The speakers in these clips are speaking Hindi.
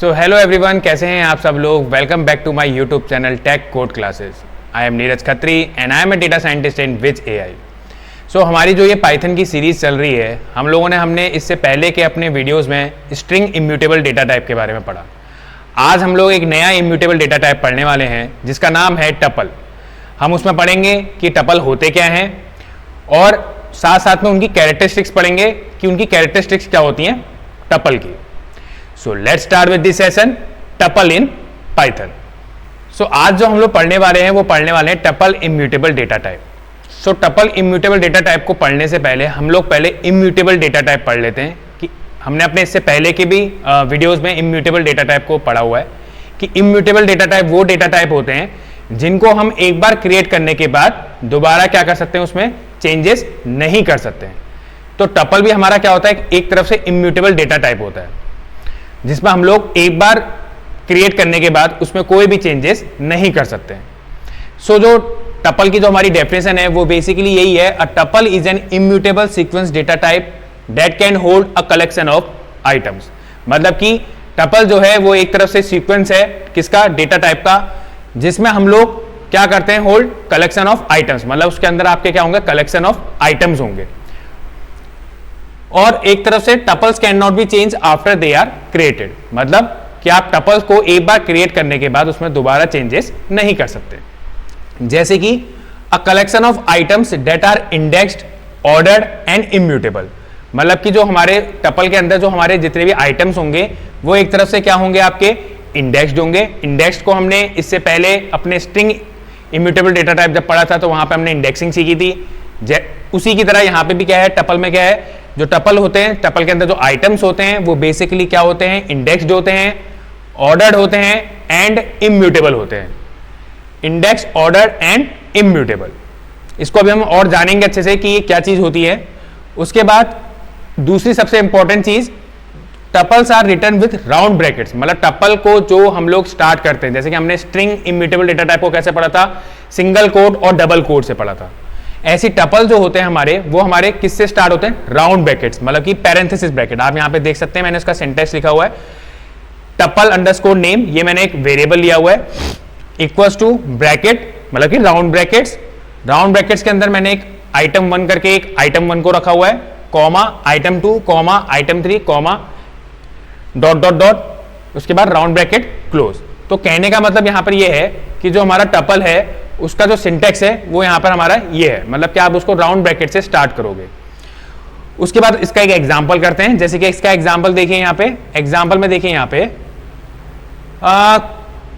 सो हेलो एवरीवन, कैसे हैं आप सब लोग। Welcome back to my YouTube channel Tech Code Classes. I am Neeraj Khatri and I am a data scientist in which AI. So हमारी जो ये पाइथन की सीरीज चल रही है, हमने इससे पहले के अपने वीडियोस में स्ट्रिंग इम्यूटेबल डेटा टाइप के बारे में पढ़ा। आज हम लोग एक नया इम्यूटेबल डेटा टाइप पढ़ने वाले हैं जिसका नाम है टपल। हम उसमें पढ़ेंगे कि टपल होते क्या हैं और साथ साथ में उनकी कैरेक्टरिस्टिक्स पढ़ेंगे कि उनकी कैरेक्टरिस्टिक्स क्या होती हैं टपल की। So let's start with this session, tuple in Python. So आज जो हम लोग पढ़ने वाले हैं वो पढ़ने वाले हैं टपल इम्यूटेबल डेटा टाइप। सो टपल इम्यूटेबल डेटा टाइप को पढ़ने से पहले हम लोग पहले इम्यूटेबल डेटा टाइप पढ़ लेते हैं कि हमने अपने इससे पहले के भी वीडियोस में इम्यूटेबल डेटा टाइप को पढ़ा हुआ है कि इम्यूटेबल डेटा टाइप वो डेटा टाइप होते हैं जिनको हम एक बार क्रिएट करने के बाद दोबारा क्या कर सकते हैं, उसमें चेंजेस नहीं कर सकते हैं। तो टपल भी हमारा क्या होता है, एक तरफ से इम्यूटेबल डेटा टाइप होता है जिसमें हम लोग एक बार क्रिएट करने के बाद उसमें कोई भी चेंजेस नहीं कर सकते। सो जो टपल की जो हमारी डेफिनेशन है वो बेसिकली यही है, a tuple is an immutable sequence data type that can hold a collection of items. मतलब कि टपल जो है वो एक तरफ से सीक्वेंस है किसका, डेटा टाइप का, जिसमें हम लोग क्या करते हैं, होल्ड कलेक्शन ऑफ आइटम्स। मतलब उसके अंदर आपके क्या होंगे, कलेक्शन ऑफ आइटम्स होंगे। और एक तरफ से tuples can not be change after they are created, मतलब कि आप टपल्स को एक बार क्रिएट करने के बाद उसमें दोबारा चेंजेस नहीं कर सकते। जैसे कि a collection of items that are indexed, ordered and immutable. मतलब कि जो हमारे टपल के अंदर जो हमारे जितने भी आइटम्स होंगे वो एक तरफ से क्या होंगे, आपके इंडेक्स्ड होंगे। इंडेक्स्ड को हमने इससे पहले अपने स्ट्रिंग इम्यूटेबल डेटा टाइप जब पढ़ा था तो वहां पे हमने इंडेक्सिंग सीखी थी। उसी की तरह यहां पे भी क्या है, टपल में क्या है, जो टपल होते हैं, टपल के अंदर जो आइटम्स होते हैं वो बेसिकली क्या होते हैं, इंडेक्स्ड होते हैं, ऑर्डर्ड होते हैं एंड इम्यूटेबल होते हैं। इंडेक्स, ऑर्डर्ड एंड इम्यूटेबल, इसको अभी हम और जानेंगे अच्छे से कि ये क्या चीज होती है। उसके बाद दूसरी सबसे इंपॉर्टेंट चीज, tuples are return with round brackets. मतलब टपल को जो हम लोग स्टार्ट करते हैं, जैसे कि हमने स्ट्रिंग इम्यूटेबल डेटा टाइप को कैसे पढ़ा था, सिंगल कोट और डबल कोट से पढ़ा था। ऐसी टपल जो होते हैं हमारे, वो हमारे किससे स्टार्ट होते हैं, राउंड ब्रैकेट्स, मतलब कि पैरेंथेसिस ब्रैकेट। आप यहां पे देख सकते हैं, मैंने इसका सिंटैक्स लिखा हुआ है, टपल अंडरस्कोर नेम, ये मैंने एक वेरिएबल लिया हुआ है, इक्वल्स टू ब्रैकेट, मतलब कि राउंड ब्रैकेट्स। राउंड ब्रैकेट्स के अंदर मैंने एक आइटम 1 करके एक आइटम 1 को रखा हुआ है, comma item 2, comma item 3, comma dot dot dot, उसके बाद राउंड ब्रैकेट क्लोज। तो कहने का मतलब यहां पर ये है कि जो हमारा टपल है उसका जो सिंटैक्स है वो यहां पर हमारा ये है, मतलब कि आप उसको राउंड ब्रैकेट से स्टार्ट करोगे। उसके बाद इसका एक एग्जांपल करते हैं। जैसे कि इसका एग्जांपल देखिए, यहां पे एग्जांपल में देखिए, यहां पे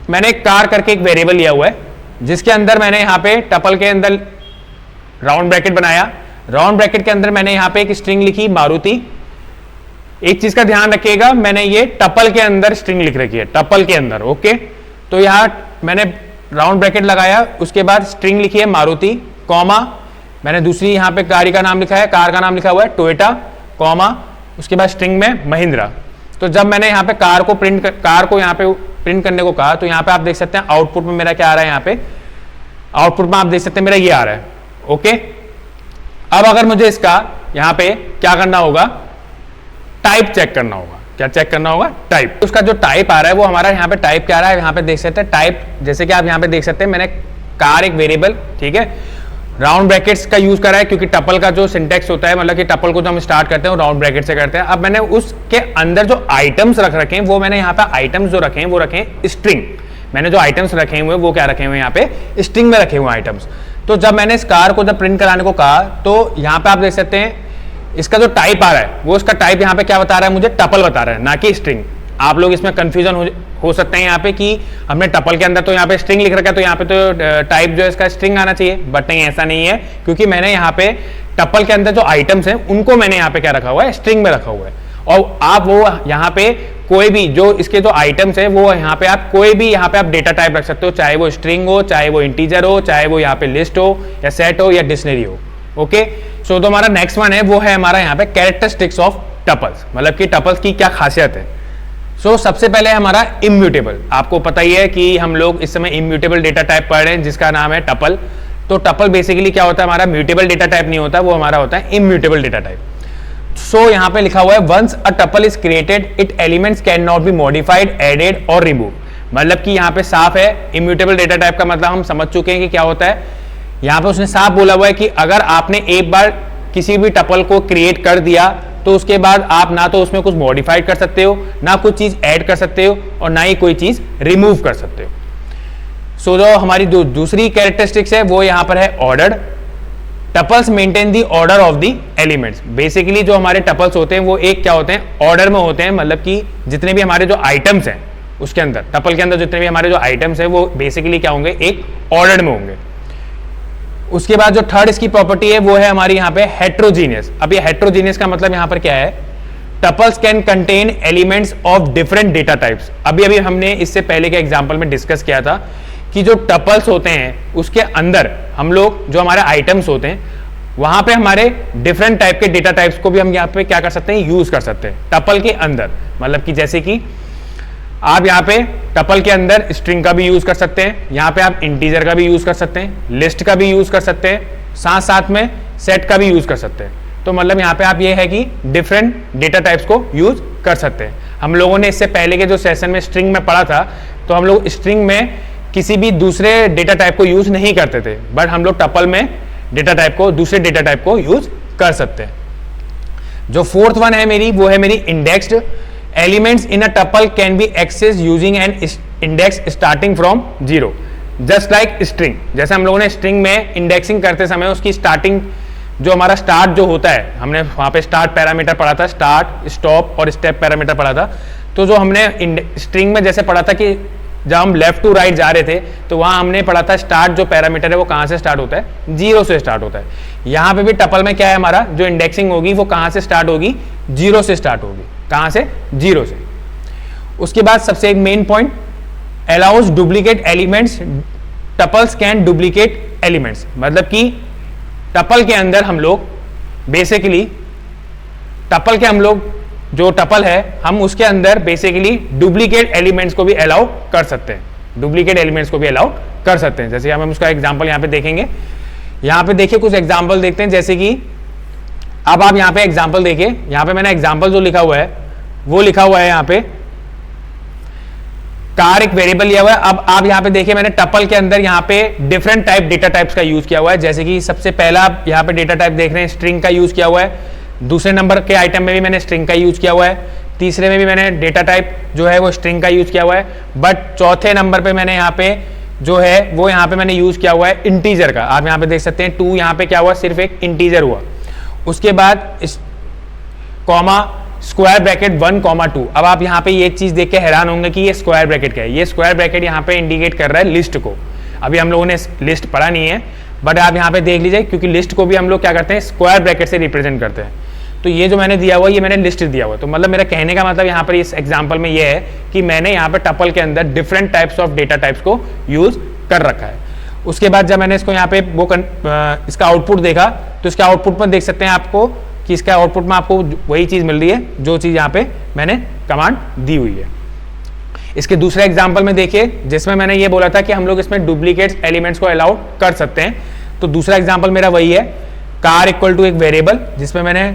मैंने कार करके एक वेरिएबल लिया हुआ है जिसके अंदर मैंने यहां पे टपल के अंदर राउंड ब्रैकेट बनाया। राउंड ब्रैकेट के अंदर मैंने यहां पे एक स्ट्रिंग लिखी, मारुति। एक चीज का ध्यान रखिएगा, मैंने ये टपल के अंदर स्ट्रिंग लिख रखी है, टपल के अंदर, ओके। तो यहां मैंने राउंड ब्रैकेट लगाया, उसके बाद स्ट्रिंग लिखी है मारुति, कॉमा मैंने दूसरी यहां पे गाड़ी का नाम लिखा है, कार का नाम लिखा हुआ है टोयोटा, कॉमा उसके बाद स्ट्रिंग में महिंद्रा। तो जब मैंने यहां पे कार को यहां पे प्रिंट करने को कहा तो यहां पे आप देख सकते हैं आउटपुट में मेरा क्या आ रहा है, यहां पे आउटपुट में आप देख सकते हैं मेरा ये आ रहा है, ओके। अब अगर मुझे इसका यहां पे क्या करना होगा, टाइप चेक करना होगा। क्या चेक करना होगा, टाइप। उसका जो टाइप आ रहा है वो हमारा यहाँ पे टाइप क्या आ रहा है, यहाँ पे देख सकते हैं टाइप, जैसे कि आप यहाँ पे देख सकते हैं मैंने कार एक वेरिएबल, ठीक है, राउंड ब्रैकेट्स का यूज करा है क्योंकि टपल का जो सिंटैक्स होता है, मतलब कि टपल को जो हम स्टार्ट करते हैं वो राउंड ब्रैकेट से करते हैं। अब मैंने उसके अंदर जो आइटम्स रख रखे हैं वो मैंने यहाँ पे आइटम्स जो रखे हैं वो रखे हैं स्ट्रिंग। मैंने जो आइटम्स रखे हुए वो क्या रखे हुए यहाँ पे स्ट्रिंग में रखे हुए आइटम्स। तो जब मैंने इस कार को जब प्रिंट कराने को कहा तो यहाँ पे आप देख सकते हैं इसका जो टाइप आ रहा है वो इसका टाइप यहाँ पे क्या बता रहा है, मुझे टपल बता रहा है, ना कि स्ट्रिंग। आप लोग इसमें कंफ्यूजन हो सकते हैं यहाँ पे कि हमने टपल के अंदर तो यहाँ पे स्ट्रिंग लिख रखा है तो यहाँ पे तो टाइप जो है इसका स्ट्रिंग आना चाहिए, बट नहीं, ऐसा नहीं है, क्योंकि मैंने यहाँ पे टपल के अंदर जो आइटम्स हैं उनको मैंने यहाँ पे क्या रखा हुआ है, स्ट्रिंग में रखा हुआ है। और आप वो यहाँ पे कोई भी जो इसके जो आइटम्स है वो यहाँ पे आप कोई भी यहाँ पे आप डेटा टाइप रख सकते हो, चाहे वो स्ट्रिंग हो, चाहे वो इंटीजर हो, चाहे वो यहाँ पे लिस्ट हो या सेट हो या डिक्शनरी हो, ओके। सो तो हमारा नेक्स्ट वन है वो है हमारा यहाँ पे कैरेक्टरिस्टिक्स ऑफ टपल्स, मतलब कि टपल्स की क्या खासियत है। सो सबसे पहले हमारा इम्यूटेबल। आपको पता ही है कि हम लोग इस समय इम्यूटेबल डेटा टाइप पढ़ रहे हैं जिसका नाम है टपल। तो टपल बेसिकली क्या होता है, हमारा म्यूटेबल डेटा टाइप नहीं होता, वो हमारा होता है इम्यूटेबल डेटा टाइप। सो यहाँ पे लिखा हुआ है once a tuple is created it elements can not be modified, added और रिमूव। मतलब कि यहाँ पे साफ है, इम्यूटेबल डेटा टाइप का मतलब हम समझ चुके हैं कि क्या होता है। यहाँ पे उसने साफ बोला हुआ है कि अगर आपने एक बार किसी भी टपल को क्रिएट कर दिया तो उसके बाद आप ना तो उसमें कुछ मॉडिफाइड कर सकते हो, ना कुछ चीज ऐड कर सकते हो, और ना ही कोई चीज रिमूव कर सकते हो। सो जो हमारी जो दूसरी कैरेक्टरिस्टिक्स है वो यहाँ पर है ordered. Tuples maintain the order of the elements. Basically जो हमारे टपल्स होते हैं वो एक क्या होते हैं, ऑर्डर में होते हैं। मतलब कि जितने भी हमारे जो आइटम्स हैं उसके अंदर, टपल के अंदर जितने भी हमारे जो आइटम्स हैं वो बेसिकली क्या होंगे, एक ऑर्डर में होंगे। उसके बाद जो थर्ड इसकी प्रॉपर्टी है वो है हमारी यहाँ पे हेट्रोजीनियस। अब ये हेट्रोजीनियस का मतलब यहाँ पर क्या है, tuples can contain elements of different data types. अभी हमने इससे पहले के एग्जांपल में डिस्कस किया था कि जो टपल्स होते हैं उसके अंदर हम लोग जो हमारे आइटम्स होते हैं वहां पे हमारे डिफरेंट टाइप के डेटा टाइप्स को भी हम यहाँ पे क्या कर सकते हैं, यूज कर सकते हैं टपल के अंदर। मतलब कि जैसे कि आप यहाँ पे टपल के अंदर स्ट्रिंग का भी यूज कर सकते हैं, यहाँ पे आप इंटीजर का भी यूज कर सकते हैं, लिस्ट का भी यूज कर सकते हैं, साथ साथ में सेट का भी यूज कर सकते हैं। तो मतलब यहाँ पे आप ये है कि डिफरेंट डेटा टाइप्स को यूज कर सकते हैं। हम लोगों ने इससे पहले के जो सेशन में स्ट्रिंग में पढ़ा था, तो हम लोग स्ट्रिंग में किसी भी दूसरे डेटा टाइप को यूज नहीं करते थे, बट हम लोग टपल में डेटा टाइप को, दूसरे डेटा टाइप को यूज कर सकते हैं। जो फोर्थ वन है मेरी, वो है मेरी indexed. Elements in a tuple can be access using an index starting from 0, just like string. जैसे हम लोगों ने स्ट्रिंग में इंडेक्सिंग करते समय उसकी स्टार्टिंग, जो हमारा स्टार्ट जो होता है, हमने वहां पे स्टार्ट पैरामीटर पढ़ा था, स्टार्ट, स्टॉप और स्टेप पैरामीटर पढ़ा था। तो जो हमने स्ट्रिंग में जैसे पढ़ा था कि जब हम लेफ्ट टू राइट जा रहे थे तो वहां हमने पढ़ा था स्टार्ट जो पैरामीटर है वो कहां से स्टार्ट होता है, 0 से स्टार्ट होता है। यहां पे भी टपल में क्या है, हमारा जो इंडेक्सिंग होगी वो कहां से स्टार्ट होगी, 0 से स्टार्ट होगी। कहां से, 0 से। उसके बाद सबसे एक main point, allows duplicate elements, tuples can duplicate elements. मतलब कि टपल के अंदर हम लोग बेसिकली, टपल के हम लोग जो टपल है हम उसके अंदर बेसिकली डुप्लीकेट एलिमेंट्स को भी अलाउ कर सकते हैं, डुप्लीकेट एलिमेंट्स को भी अलाउ कर सकते हैं। जैसे हम उसका एग्जांपल यहाँ पे देखेंगे। यहाँ पे देखिए कुछ एग्जांपल देखते हैं। जैसे कि अब आप यहाँ पे एग्जांपल देखिए, यहाँ पे मैंने एग्जांपल जो लिखा हुआ है वो लिखा हुआ है यहाँ पे कार, एक वेरिएबल लिया हुआ है। अब आप यहाँ पे देखिए मैंने टपल के अंदर यहाँ पे डिफरेंट टाइप डेटा टाइप्स का यूज किया हुआ है। जैसे कि सबसे पहला आप यहाँ पे डेटा टाइप देख रहे हैं, स्ट्रिंग का यूज किया हुआ है। दूसरे नंबर के आइटम में भी मैंने स्ट्रिंग का यूज किया हुआ है। तीसरे में भी मैंने डेटा टाइप जो है वो स्ट्रिंग का यूज किया हुआ है। बट चौथे नंबर पे मैंने यहाँ पे जो है वो यहाँ पे मैंने यूज किया हुआ है इंटीजर का। आप यहाँ पे देख सकते हैं 2 यहाँ पे क्या हुआ, सिर्फ एक इंटीजर हुआ। उसके बाद कॉमा, स्क्वायर ब्रैकेट 1,2। अब आप यहाँ पे ये चीज देख के हैरान होंगे कि ये स्क्वायर ब्रैकेट क्या है। ये स्क्वायर ब्रैकेट यहाँ पे इंडिकेट कर रहा है लिस्ट को। अभी हम लोगों ने लिस्ट पढ़ा नहीं है, बट आप यहाँ पे देख लीजिए, क्योंकि लिस्ट को भी हम लोग क्या करते हैं, स्क्वायर ब्रैकेट से रिप्रेजेंट करते हैं। तो ये जो मैंने दिया हुआ, ये मैंने लिस्ट दिया हुआ। तो मतलब मेरा कहने का मतलब यहाँ पर इस एग्जांपल में ये है कि मैंने यहाँ पे टपल के अंदर different types of data types को यूज कर रखा है। उसके बाद जब मैंने इसको यहाँ पे वो इसका आउटपुट देखा, तो इसका आउटपुट में देख सकते हैं आपको कि इसका आउटपुट में आपको वही चीज मिल रही है जो चीज यहाँ पे मैंने कमांड दी हुई है। इसके दूसरे एग्जांपल में देखिए, जिसमें मैंने ये बोला था कि हम लोग इसमें डुप्लीकेट एलिमेंट्स को अलाउ कर सकते हैं। तो दूसरा एग्जांपल मेरा वही है, कार इक्वल टू एक वेरिएबल, जिसमें मैंने,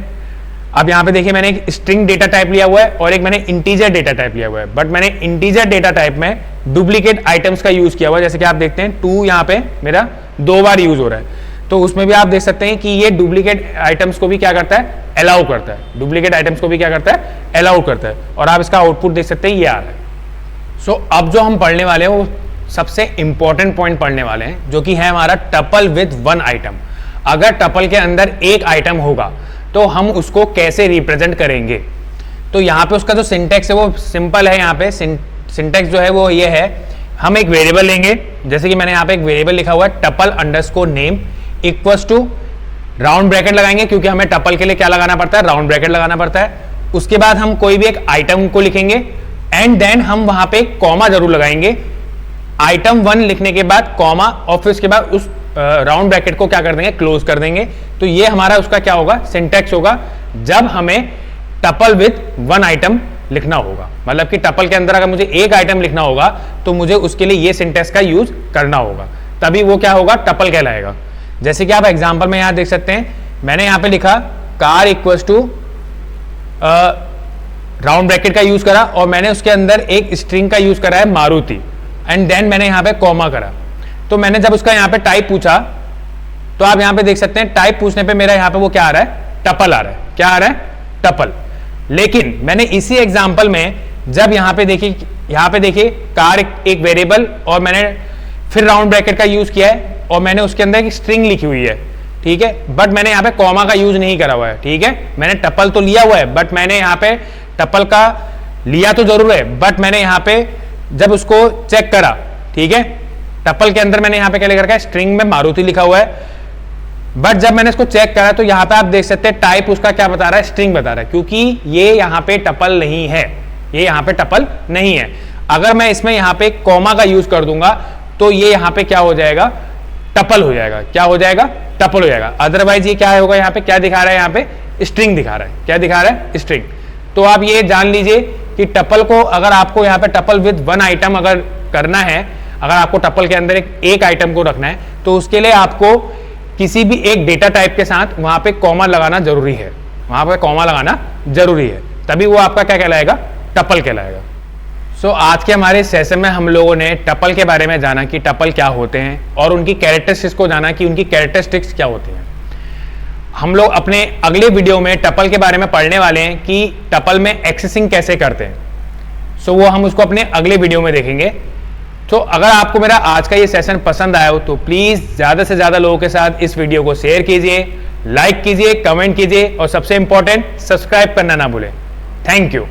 अब यहाँ पे देखिए मैंने एक स्ट्रिंग डेटा टाइप लिया हुआ है और एक मैंने इंटीजर डेटा टाइप लिया हुआ है। बट मैंने इंटीजर डेटा टाइप में डुप्लीकेट आइटम्स का यूज किया हुआ है। जैसे कि आप देखते हैं 2 यहाँ पे मेरा 2 बार यूज हो रहा है। तो उसमें भी आप देख सकते हैं कि ये डुप्लीकेट आइटम्स को भी क्या करता है, अलाउ करता है। डुप्लीकेट आइटम्स को भी क्या करता है, अलाउ करता है। और आप इसका आउटपुट देख सकते हैं, ये आ रहा है। सो अब जो हम पढ़ने वाले हैं वो सबसे इंपॉर्टेंट पॉइंट पढ़ने वाले हैं, जो कि है हमारा टपल विद 1 आइटम। अगर टपल के अंदर एक आइटम होगा तो हम उसको कैसे रिप्रेजेंट करेंगे। तो यहाँ पे उसका जो सिंटैक्स है वो सिंपल है। यहाँ पे सिंटैक्स जो है वो ये है, हम एक वेरिएबल लेंगे। जैसे कि मैंने यहाँ पे एक वेरिएबल लिखा हुआ है tuple underscore name equals to round bracket लगाएंगे, क्योंकि हमें टपल के लिए क्या लगाना पड़ता है, राउंड ब्रैकेट लगाना पड़ता है। उसके बाद हम कोई भी एक आइटम को लिखेंगे एंड देन हम वहां पे कॉमा जरूर लगाएंगे। आइटम 1 लिखने के बाद कॉमा, और फिर उसके बाद उस राउंड ब्रैकेट को क्या कर देंगे, क्लोज कर देंगे। तो ये हमारा उसका क्या होगा, सिंटैक्स होगा जब हमें टपल विद 1 आइटम लिखना होगा। मतलब कि टपल के अंदर अगर मुझे एक आइटम लिखना होगा तो मुझे उसके लिए ये सिंटैक्स का यूज करना होगा, तभी वो क्या होगा, टपल कहलाएगा। जैसे कि आप एग्जांपल में यहां देख सकते हैं, मैंने यहां पे लिखा car equals to round bracket का यूज करा और मैंने उसके अंदर एक स्ट्रिंग का यूज करा है मारुति, एंड देन मैंने यहां पे कॉमा करा। तो मैंने जब उसका यहां पे टाइप पूछा तो आप यहां पे देख सकते हैं टाइप पूछने पे मेरा यहां पे वो क्या आ रहा है, टपल आ रहा है। क्या आ रहा है, टपल। लेकिन मैंने इसी एग्जांपल में जब यहां पे देखिए कार एक वेरिएबल और मैंने फिर राउंड ब्रैकेट का यूज किया है और मैंने उसके अंदर एक स्ट्रिंग लिखी हुई है, ठीक है, बट मैंने यहां पे कॉमा का यूज नहीं करा हुआ है, ठीक है। मैंने टपल तो लिया हुआ है बट मैंने यहां पे टपल का लिया तो जरूर है, बट मैंने यहां पे जब उसको चेक करा, ठीक है, टपल के अंदर मैंने यहां पे क्या लिखा है, स्ट्रिंग में मारुति लिखा हुआ है, बट जब मैंने इसको चेक करा तो यहां पे आप देख सकते हैं टाइप उसका क्या बता रहा है, स्ट्रिंग बता रहा है, क्योंकि ये यहां पे टपल नहीं है, ये यहां पे टपल नहीं है। अगर मैं इसमें यहां पे कॉमा का यूज कर दूंगा तो ये यहां पे क्या हो जाएगा, टपल हो जाएगा। क्या हो जाएगा, टपल हो जाएगा। अदरवाइज ये क्या होगा, यहां पे क्या दिखा रहा है, यहां पे स्ट्रिंग दिखा रहा है। क्या दिखा रहा है, स्ट्रिंग। तो आप ये जान लीजिए कि टपल को अगर आपको यहां पे टपल विद वन आइटम अगर करना है, अगर आपको टपल के अंदर एक आइटम को रखना है तो उसके लिए आपको किसी भी एक डेटा टाइप के साथ वहां पे कॉमा लगाना जरूरी है, वहां पे कॉमा लगाना जरूरी है, तभी वो आपका क्या कहलाएगा, टपल कहलाएगा। सो आज के हमारे सेशन में हम लोगों ने टपल के बारे में जाना कि टपल क्या होते हैं और उनकी कैरेक्टरिस्टिक्स को जाना कि उनकी कैरेक्टरिस्टिक्स क्या होती हैं। हम लोग अपने अगले वीडियो में टपल के बारे में पढ़ने वाले हैं कि टपल में एक्सेसिंग कैसे करते हैं। सो वो हम उसको अपने अगले वीडियो में देखेंगे। तो अगर आपको मेरा आज का ये सेशन पसंद आया हो तो प्लीज ज्यादा से ज्यादा लोगों के साथ इस वीडियो को शेयर कीजिए, लाइक कीजिए, कमेंट कीजिए और सबसे इंपॉर्टेंट सब्सक्राइब करना ना भूलें। Thank you.